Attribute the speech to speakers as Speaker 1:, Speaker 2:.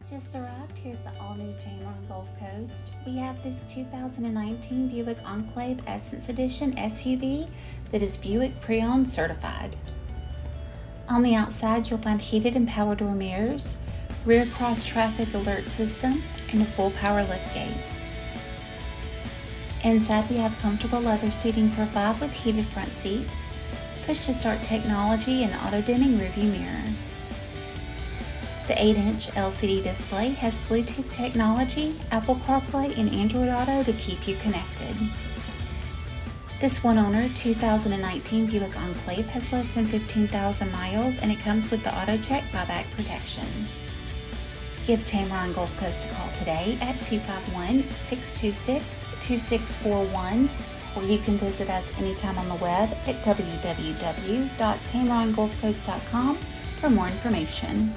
Speaker 1: Just arrived here at the all-new Tameron Gulf Coast. We have this 2019 Buick Enclave Essence Edition SUV that is Buick Pre-owned certified. On the outside, you'll find heated and power door mirrors, rear cross traffic alert system, and a full power liftgate. Inside, we have comfortable leather seating for 5 with heated front seats, push-to-start technology, and auto-dimming rearview mirror. The 8-inch LCD display has Bluetooth technology, Apple CarPlay, and Android Auto to keep you connected. This one-owner 2019 Buick Enclave has less than 15,000 miles, and it comes with the AutoCheck Buyback Protection. Give Tameron Gulf Coast a call today at 251-626-2641, or you can visit us anytime on the web at www.tamerongulfcoast.com for more information.